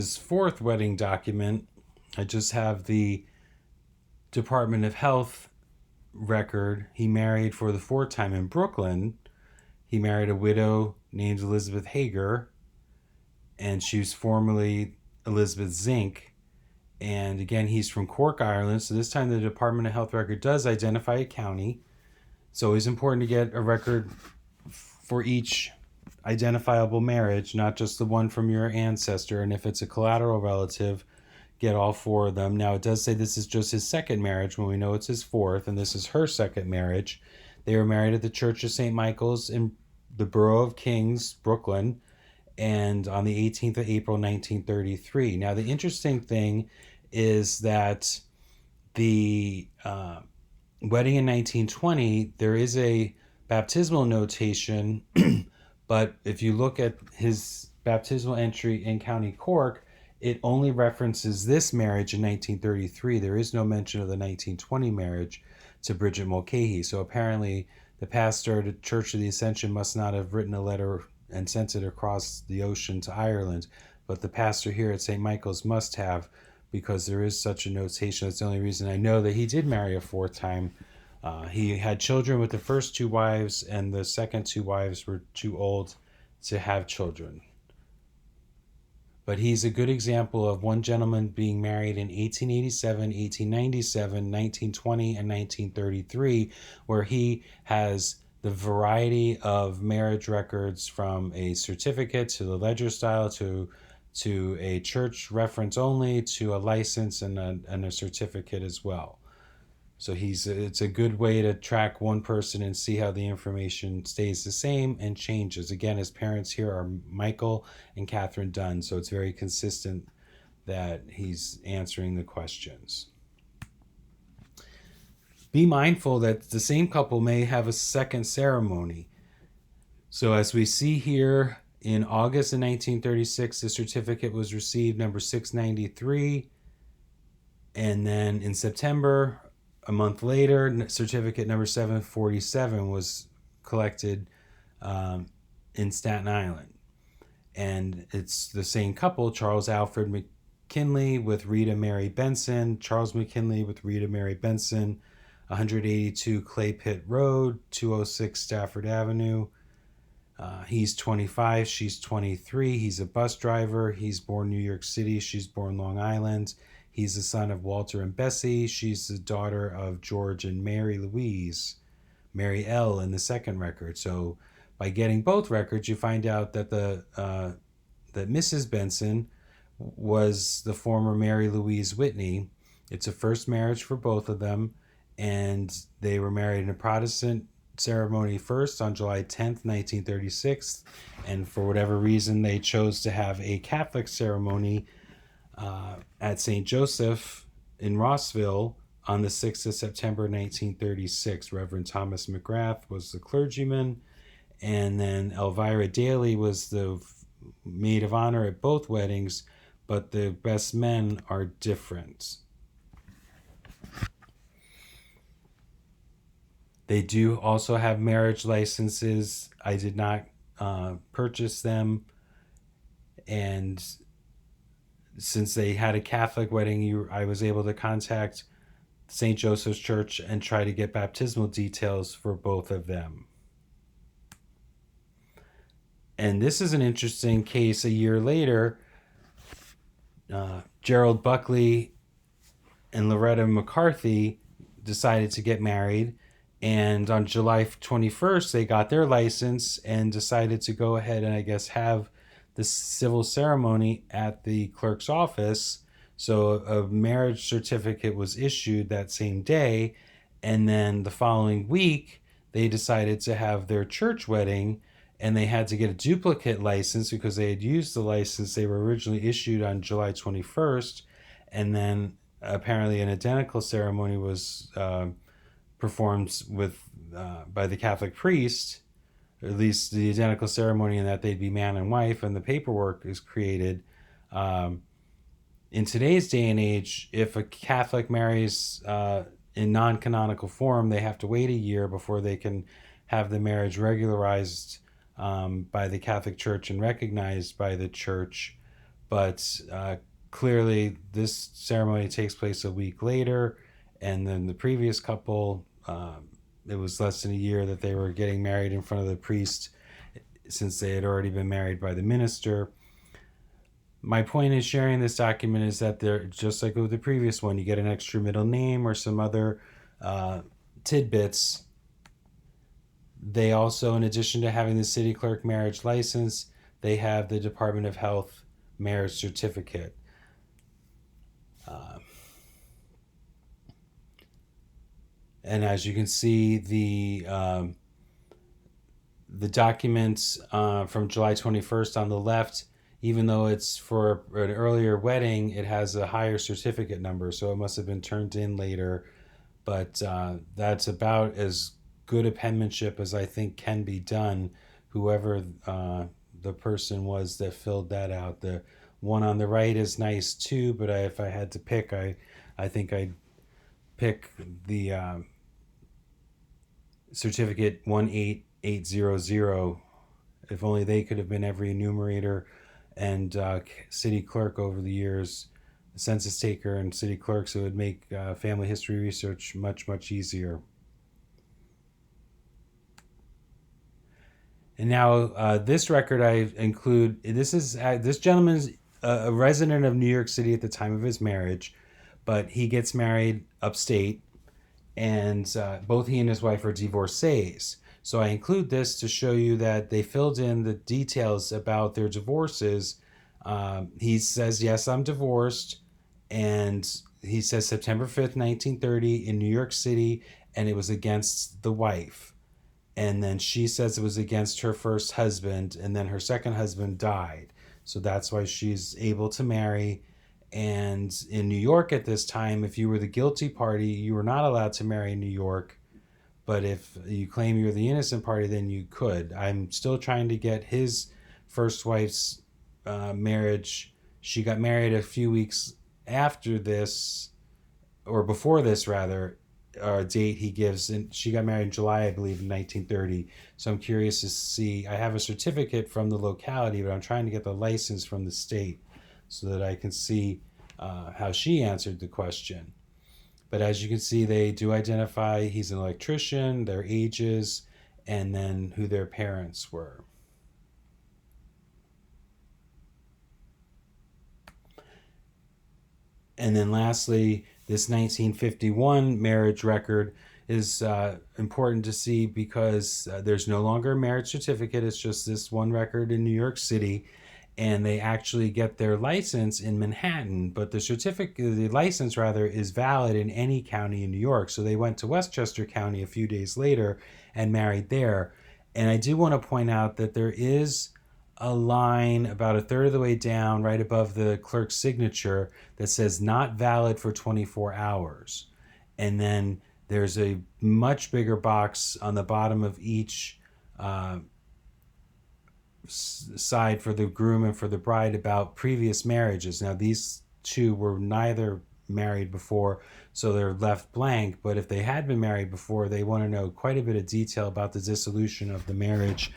his fourth wedding document. I just have the Department of Health record. He married for the fourth time in Brooklyn. He married a widow named Elizabeth Hager, and she was formerly Elizabeth Zink. And again, he's from Cork, Ireland. So this time the Department of Health record does identify a county. It's always important to get a record for each identifiable marriage, not just the one from your ancestor. And if it's a collateral relative, get all four of them. Now, it does say this is just his second marriage when we know it's his fourth, and this is her second marriage. They were married at the Church of St. Michael's in the Borough of Kings, Brooklyn, and on the 18th of April, 1933. Now, the interesting thing is that the wedding in 1920, there is a baptismal notation, but if you look at his baptismal entry in County Cork, it only references this marriage in 1933. There is no mention of the 1920 marriage to Bridget Mulcahy. So apparently the pastor at the Church of the Ascension must not have written a letter and sent it across the ocean to Ireland, but the pastor here at St. Michael's must have, because there is such a notation. That's the only reason I know that he did marry a fourth time. He had children with the first two wives, and the second two wives were too old to have children. But he's a good example of one gentleman being married in 1887, 1897, 1920, and 1933, where he has the variety of marriage records from a certificate to the ledger style to a church reference only to a license and a certificate as well. So it's a good way to track one person and see how the information stays the same and changes. Again, his parents here are Michael and Catherine Dunn, so it's very consistent that he's answering the questions. Be mindful that the same couple may have a second ceremony. So as we see here, in August of 1936, the certificate was received, number 693, and then in September, a month later, certificate number 747 was collected in Staten Island. And it's the same couple, Charles Alfred McKinley with Rita Mary Benson, Charles McKinley with Rita Mary Benson, 182 Clay Pit Road, 206 Stafford Avenue. He's 25, she's 23. He's a bus driver. He's born New York City. She's born Long Island. He's the son of Walter and Bessie. She's the daughter of George and Mary Louise, Mary L. in the second record. So by getting both records, you find out that that Mrs. Benson was the former Mary Louise Whitney. It's a first marriage for both of them, and they were married in a Protestant ceremony first on July 10th, 1936, and for whatever reason they chose to have a Catholic ceremony at St. Joseph in Rossville on the 6th of September 1936. Reverend Thomas McGrath was the clergyman, and then Elvira Daly was the maid of honor at both weddings, but the best men are different. They do also have marriage licenses. I did not purchase them, and since they had a Catholic wedding, I was able to contact St. Joseph's Church and try to get baptismal details for both of them. And this is an interesting case. A year later, Gerald Buckley and Loretta McCarthy decided to get married. And on July 21st, they got their license and decided to go ahead and, I guess, have the civil ceremony at the clerk's office. So a marriage certificate was issued that same day. And then the following week, they decided to have their church wedding, and they had to get a duplicate license because they had used the license they were originally issued on July 21st. And then apparently an identical ceremony was performed by the Catholic priest, or at least the identical ceremony in that they'd be man and wife, and the paperwork is created. In today's day and age, if a Catholic marries in non-canonical form, they have to wait a year before they can have the marriage regularized by the Catholic Church and recognized by the Church. but clearly this ceremony takes place a week later, and then the previous couple, it was less than a year that they were getting married in front of the priest, since they had already been married by the minister. My point in sharing this document is that they're just like with the previous one, you get an extra middle name or some other tidbits. They also, in addition to having the city clerk marriage license, they have the Department of Health marriage certificate. And as you can see, the documents from July 21st on the left, even though it's for an earlier wedding, it has a higher certificate number, so it must have been turned in later. But that's about as good a penmanship as I think can be done, whoever the person was that filled that out. The one on the right is nice too, but if I had to pick, I think I'd pick the certificate 18800. If only they could have been every enumerator and city clerk over the years, census taker and city clerks, it would make family history research much, much easier. And now this record I include, this gentleman's a resident of New York City at the time of his marriage, but he gets married upstate, and both he and his wife are divorcees. So I include this to show you that they filled in the details about their divorces. He says, yes, I'm divorced. And he says September 5th, 1930 in New York City, and it was against the wife. And then she says it was against her first husband, and then her second husband died. So that's why she's able to marry. And in New York at this time, if you were the guilty party, you were not allowed to marry in New York. But if you claim you're the innocent party, then you could. I'm still trying to get his first wife's marriage. She got married a few weeks after this, or before this rather, date he gives. And she got married in July, I believe, in 1930. So I'm curious to see. I have a certificate from the locality, but I'm trying to get the license from the state so that I can see how she answered the question. But as you can see, they do identify he's an electrician, their ages, and then who their parents were. And then lastly, this 1951 marriage record is important to see because there's no longer a marriage certificate. It's just this one record in New York City. And they actually get their license in Manhattan, but the license rather, is valid in any county in New York. So they went to Westchester County a few days later and married there. And I do want to point out that there is a line about a third of the way down, right above the clerk's signature, that says not valid for 24 hours. And then there's a much bigger box on the bottom of each side for the groom and for the bride about previous marriages. Now these two were neither married before, so they're left blank, but if they had been married before, they want to know quite a bit of detail about the dissolution of the marriage,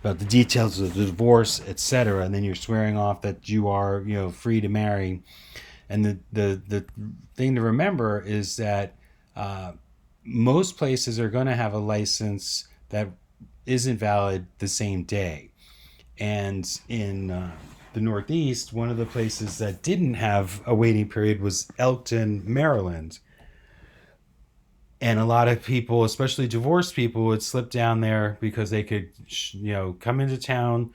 about the details of the divorce, etc. And then you're swearing off that you are, free to marry. And the thing to remember is that most places are going to have a license that isn't valid the same day. And in the Northeast, one of the places that didn't have a waiting period was Elkton, Maryland. And a lot of people, especially divorced people, would slip down there because they could, come into town,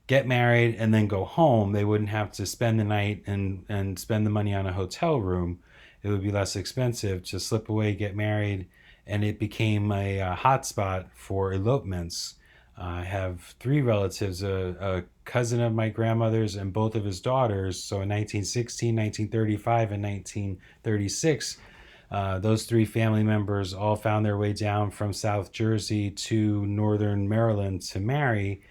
get married, and then go home. They wouldn't have to spend the night and spend the money on a hotel room. It would be less expensive to slip away, get married, and it became a hotspot for elopements. I have three relatives, a cousin of my grandmother's and both of his daughters. So in 1916, 1935, and 1936, those three family members all found their way down from South Jersey to northern Maryland to marry.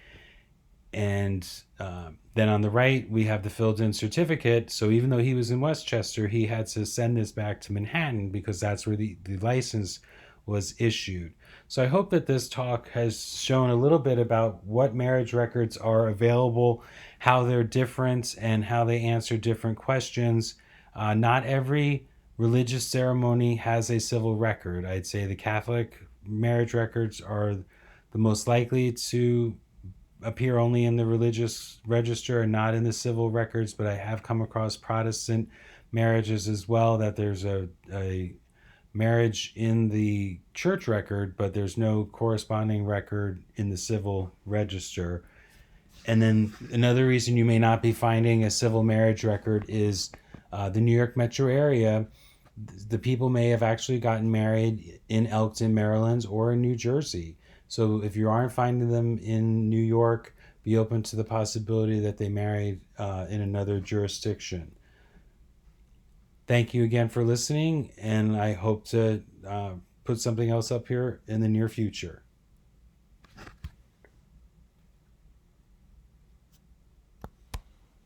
And then on the right, we have the filled-in certificate. So even though he was in Westchester, he had to send this back to Manhattan because that's where the license was issued. So I hope that this talk has shown a little bit about what marriage records are available, how they're different, and how they answer different questions. Not every religious ceremony has a civil record. I'd say the Catholic marriage records are the most likely to appear only in the religious register and not in the civil records, but I have come across Protestant marriages as well, that there's a marriage in the church record, but there's no corresponding record in the civil register. And then another reason you may not be finding a civil marriage record is the New York metro area. The people may have actually gotten married in Elkton, Maryland, or in New Jersey. So if you aren't finding them in New York, be open to the possibility that they married in another jurisdiction. Thank you again for listening, and I hope to put something else up here in the near future.